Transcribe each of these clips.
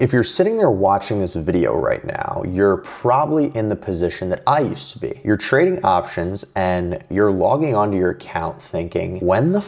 If you're sitting there watching this video right now, you're probably in the position that I used to be. You're trading options and you're logging onto your account thinking, when the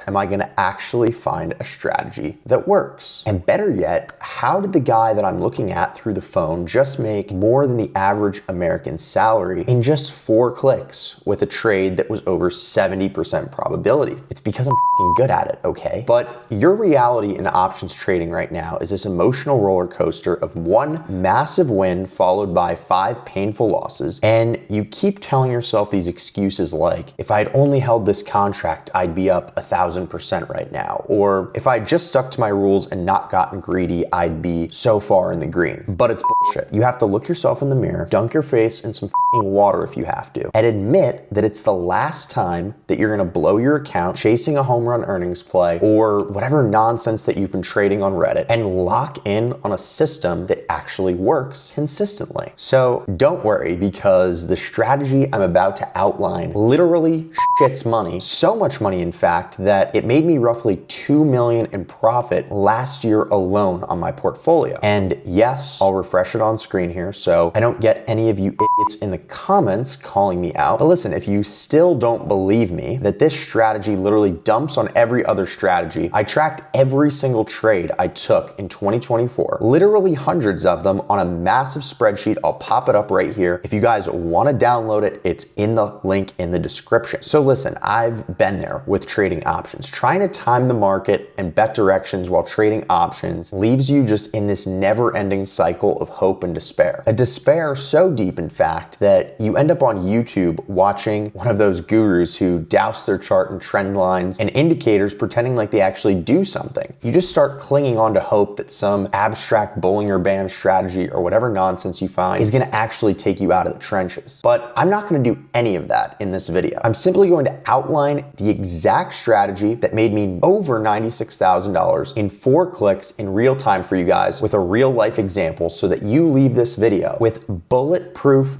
am I gonna actually find a strategy that works? And better yet, how did the guy that I'm looking at through the phone just make more than the average American salary in just 4 clicks with a trade that was over 70% probability? It's because I'm good at it, okay? But your reality in options trading right now is this emotional roller coaster of one massive win followed by 5 painful losses, and you keep telling yourself these excuses like, if I'd only held this contract, I'd be up 1,000% right now. Or if I just stuck to my rules and not gotten greedy, I'd be so far in the green. But it's bullshit. You have to look yourself in the mirror, dunk your face in some water if you have to, and admit that it's the last time that you're gonna blow your account chasing a home run earnings play or whatever nonsense that you've been trading on Reddit, and lock in on a system that actually works consistently. So don't worry, because the strategy I'm about to outline literally shits money. So much money, in fact, that it made me roughly $2 million in profit last year alone on my portfolio. And yes, I'll refresh it on screen here so I don't get any of you idiots in the comments calling me out. But listen, if you still don't believe me that this strategy literally dumps on every other strategy, I tracked every single trade I took in 2024, literally hundreds of them on a massive spreadsheet. I'll pop it up right here. If you guys want to download it, it's in the link in the description. So listen, I've been there with trading options. Trying to time the market and bet directions while trading options leaves you just in this never-ending cycle of hope and despair. A despair so deep, in fact, that you end up on YouTube watching one of those gurus who douse their chart in trend lines and indicators pretending like they actually do something. You just start clinging on to hope that some abstract Bollinger Band strategy or whatever nonsense you find is gonna actually take you out of the trenches. But I'm not gonna do any of that in this video. I'm simply going to outline the exact strategy that made me over $96,000 in 4 clicks in real time for you guys with a real life example, so that you leave this video with bulletproof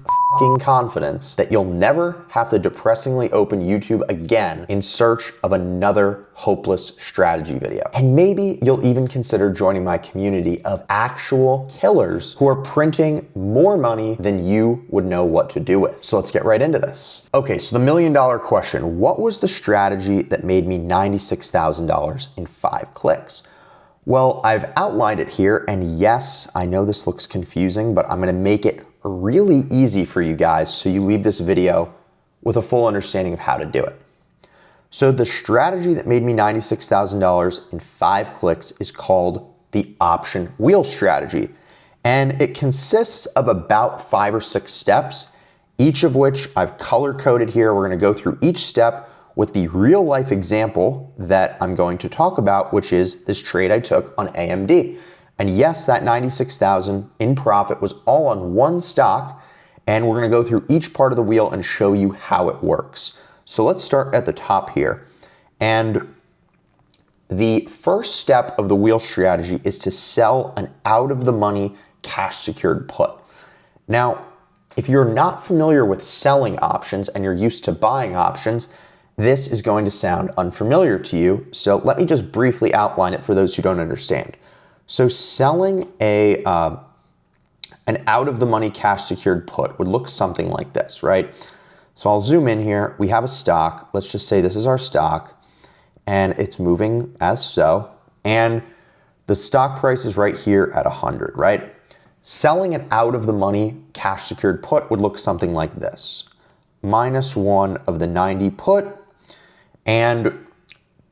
confidence that you'll never have to depressingly open YouTube again in search of another hopeless strategy video. And maybe you'll even consider joining my community of actual killers who are printing more money than you would know what to do with. So let's get right into this. Okay, so the $1 million question: what was the strategy that made me $96,000 in 5 clicks? Well, I've outlined it here, and yes, I know this looks confusing, but I'm gonna make it really easy for you guys so you leave this video with a full understanding of how to do it. So the strategy that made me $96,000 in 5 clicks is called the option wheel strategy. And it consists of about 5 or 6 steps, each of which I've color coded here. We're gonna go through each step with the real life example that I'm going to talk about, which is this trade I took on AMD. And yes, that $96,000 in profit was all on one stock, and we're gonna go through each part of the wheel and show you how it works. So let's start at the top here. And the first step of the wheel strategy is to sell an out of the money cash secured put. Now, if you're not familiar with selling options and you're used to buying options, this is going to sound unfamiliar to you. So let me just briefly outline it for those who don't understand. So selling an out of the money cash secured put would look something like this, right? So I'll zoom in here. We have a stock. Let's just say this is our stock, and it's moving as so. And the stock price is right here at 100, right? Selling an out of the money cash secured put would look something like this. -1 of the 90 put. And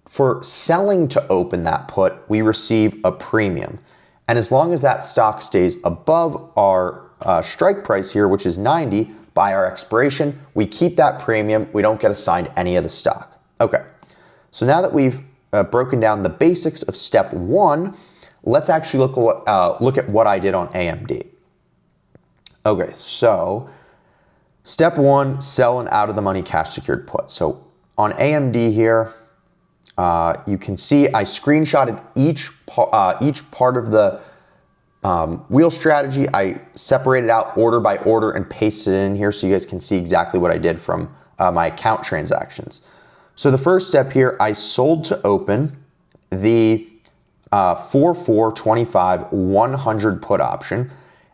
for selling to open that put, we receive a premium. And as long as that stock stays above our strike price here, which is 90, by our expiration, we keep that premium. We don't get assigned any of the stock. Okay, so now that we've broken down the basics of step 1, let's actually look at what I did on AMD. Okay, so step 1, sell an out of the money cash secured put. So on AMD here, you can see I screenshotted each part of the wheel strategy. I separated out order by order and pasted it in here so you guys can see exactly what I did from my account transactions. So the first step here, I sold to open the 4425 100 put option.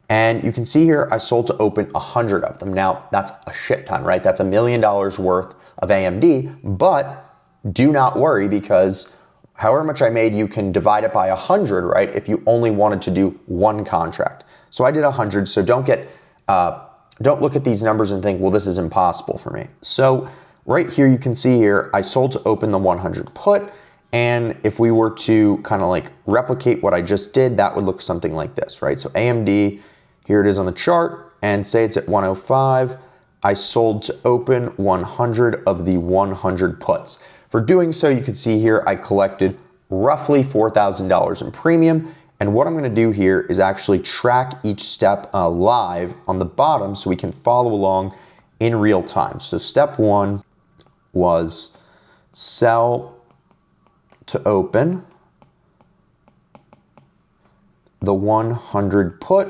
And you can see here, I sold to open 100 of them. Now, that's a shit ton, right? That's $1 million worth of AMD, but do not worry because however much I made, you can divide it by 100, right? If you only wanted to do one contract. So I did 100, so don't look at these numbers and think, well, this is impossible for me. So right here, you can see here, I sold to open the 100 put. And if we were to kind of like replicate what I just did, that would look something like this, right? So AMD, here it is on the chart, and say it's at 105. I sold to open 100 of the 100 puts. For doing so, you can see here, I collected roughly $4,000 in premium. And what I'm gonna do here is actually track each step live on the bottom so we can follow along in real time. So step one was sell to open the 100 put,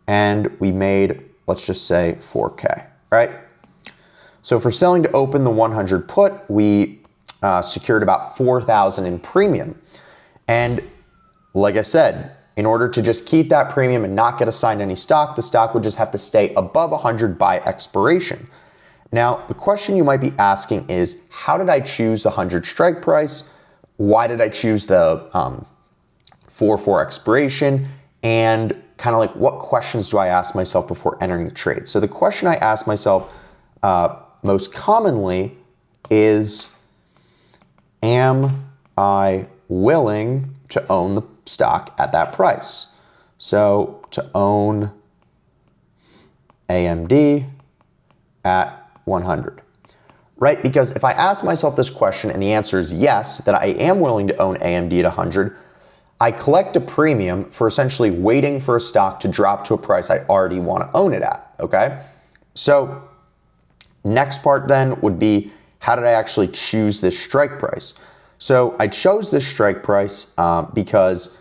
and we made, let's just say 4K, right? So for selling to open the 100 put, we secured about 4,000 in premium. And like I said, in order to just keep that premium and not get assigned any stock, the stock would just have to stay above 100 by expiration. Now, the question you might be asking is, how did I choose the 100 strike price? Why did I choose the 4-4 expiration? And kind of like, what questions do I ask myself before entering the trade? So the question I ask myself most commonly is, am I willing to own the stock at that price? So to own AMD at 100, right? Because if I ask myself this question and the answer is yes, that I am willing to own AMD at 100, I collect a premium for essentially waiting for a stock to drop to a price I already want to own it at, okay? So next part then would be, how did I actually choose this strike price? So I chose this strike price because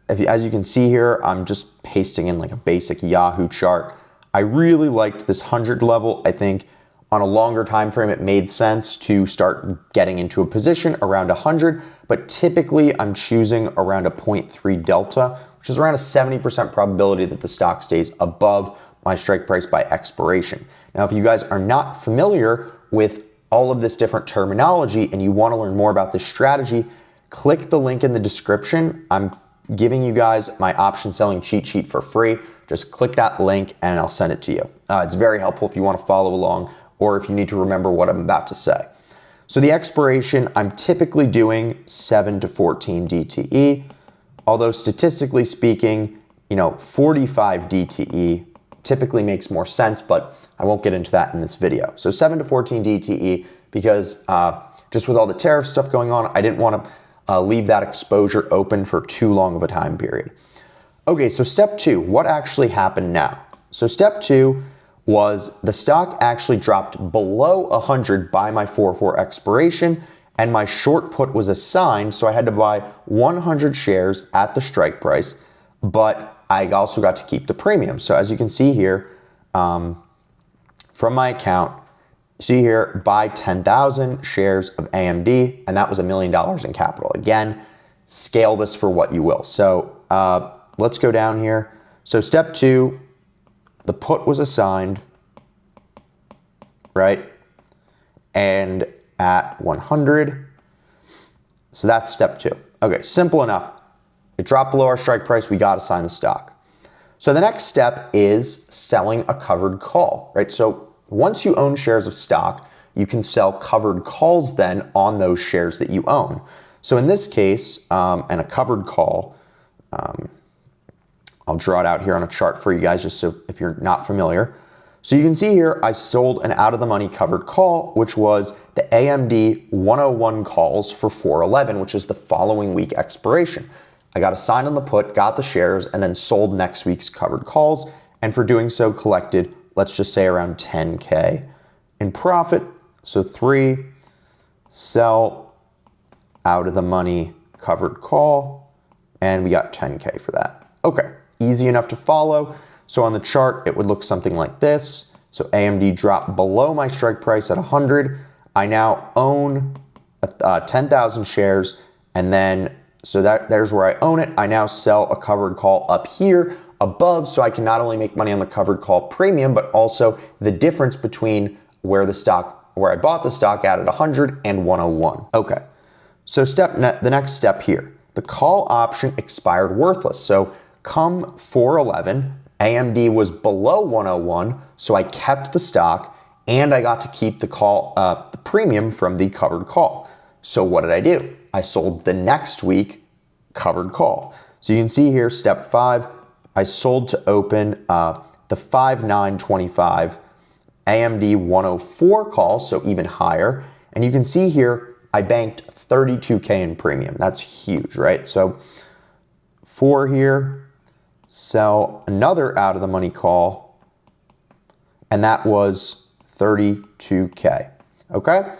as you can see here, I'm just pasting in like a basic Yahoo chart. I really liked this 100 level. I think on a longer time frame, it made sense to start getting into a position around 100, but typically I'm choosing around a 0.3 delta, which is around a 70% probability that the stock stays above my strike price by expiration. Now, if you guys are not familiar with all of this different terminology and you want to learn more about this strategy, click the link in the description. I'm giving you guys my option selling cheat sheet for free. Just click that link and I'll send it to you. It's very helpful if you want to follow along or if you need to remember what I'm about to say. So the expiration, I'm typically doing 7 to 14 DTE, although statistically speaking, 45 DTE typically makes more sense, but I won't get into that in this video. So 7 to 14 DTE because just with all the tariff stuff going on, I didn't want to leave that exposure open for too long of a time period. Okay, so step two, what actually happened now? So step two was the stock actually dropped below 100 by my 4-4 expiration, and my short put was assigned, so I had to buy 100 shares at the strike price, but I also got to keep the premium. So as you can see here, from my account, see here, buy 10,000 shares of AMD, and that was $1 million in capital. Again, scale this for what you will. So let's go down here. So step two, the put was assigned, right? And at 100, so that's step two. Okay, simple enough. It dropped below our strike price, we got to sign the stock. So the next step is selling a covered call, right? So once you own shares of stock, you can sell covered calls then on those shares that you own. So in this case, and a covered call, I'll draw it out here on a chart for you guys just so if you're not familiar. So you can see here, I sold an out of the money covered call, which was the AMD 101 calls for 411, which is the following week expiration. I got assigned on the put, got the shares, and then sold next week's covered calls. And for doing so, collected, let's just say around 10K in profit. So 3, sell out of the money covered call, and we got 10K for that. Okay. Easy enough to follow. So on the chart, it would look something like this. So AMD dropped below my strike price at 100. I now own 10,000 shares, and then So there's where I own it. I now sell a covered call up here above, so I can not only make money on the covered call premium, but also the difference between where I bought the stock at 100 and 101. Okay, so the next step here, the call option expired worthless. So come 411, AMD was below 101, so I kept the stock and I got to keep the the premium from the covered call. So what did I do? I sold the next week covered call. So you can see here, step 5, I sold to open the 5925 AMD 104 call, so even higher. And you can see here, I banked $32K in premium. That's huge, right? So 4 here, sell another out of the money call, and that was 32K, okay?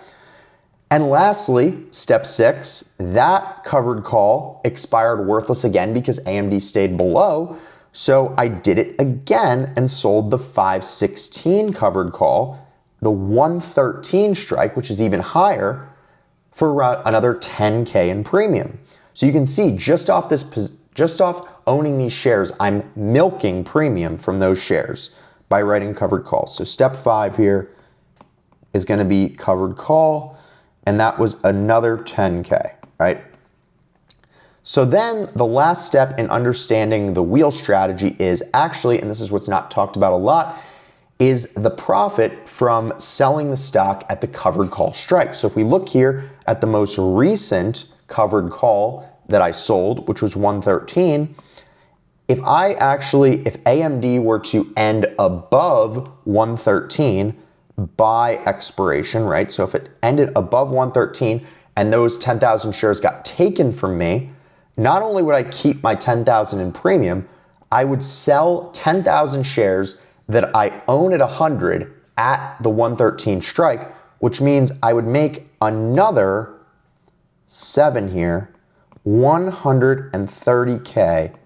And lastly, step 6, that covered call expired worthless again because AMD stayed below. So I did it again and sold the 516 covered call, the 113 strike, which is even higher, for another 10K in premium. So you can see just off owning these shares, I'm milking premium from those shares by writing covered calls. So step 5 here is going to be covered call, and that was another 10K, right? So then the last step in understanding the wheel strategy is actually, and this is what's not talked about a lot, is the profit from selling the stock at the covered call strike. So if we look here at the most recent covered call that I sold, which was 113, if AMD were to end above 113 by expiration, right? So if it ended above 113 and those 10,000 shares got taken from me, not only would I keep my 10,000 in premium, I would sell 10,000 shares that I own at 100 at the 113 strike, which means I would make another 7 here, 130K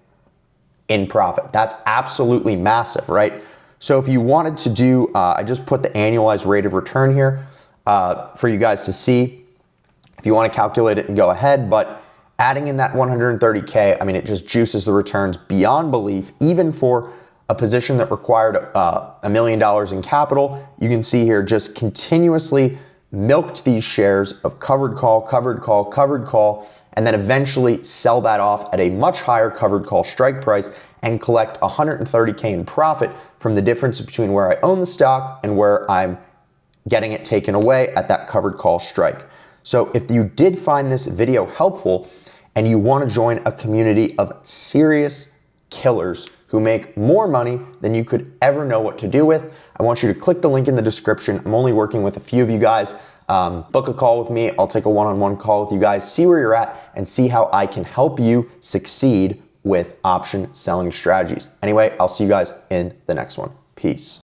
in profit. That's absolutely massive, right? So if you wanted to do, I just put the annualized rate of return here for you guys to see. If you want to calculate it and go ahead, but adding in that 130K, I mean, it just juices the returns beyond belief, even for a position that required $1 million in capital. You can see here, just continuously milked these shares of covered call, covered call, covered call, and then eventually sell that off at a much higher covered call strike price and collect 130K in profit from the difference between where I own the stock and where I'm getting it taken away at that covered call strike. So if you did find this video helpful and you want to join a community of serious killers who make more money than you could ever know what to do with, I want you to click the link in the description. I'm only working with a few of you guys. Book a call with me. I'll take a one-on-one call with you guys, see where you're at, and see how I can help you succeed with option selling strategies. Anyway, I'll see you guys in the next one. Peace.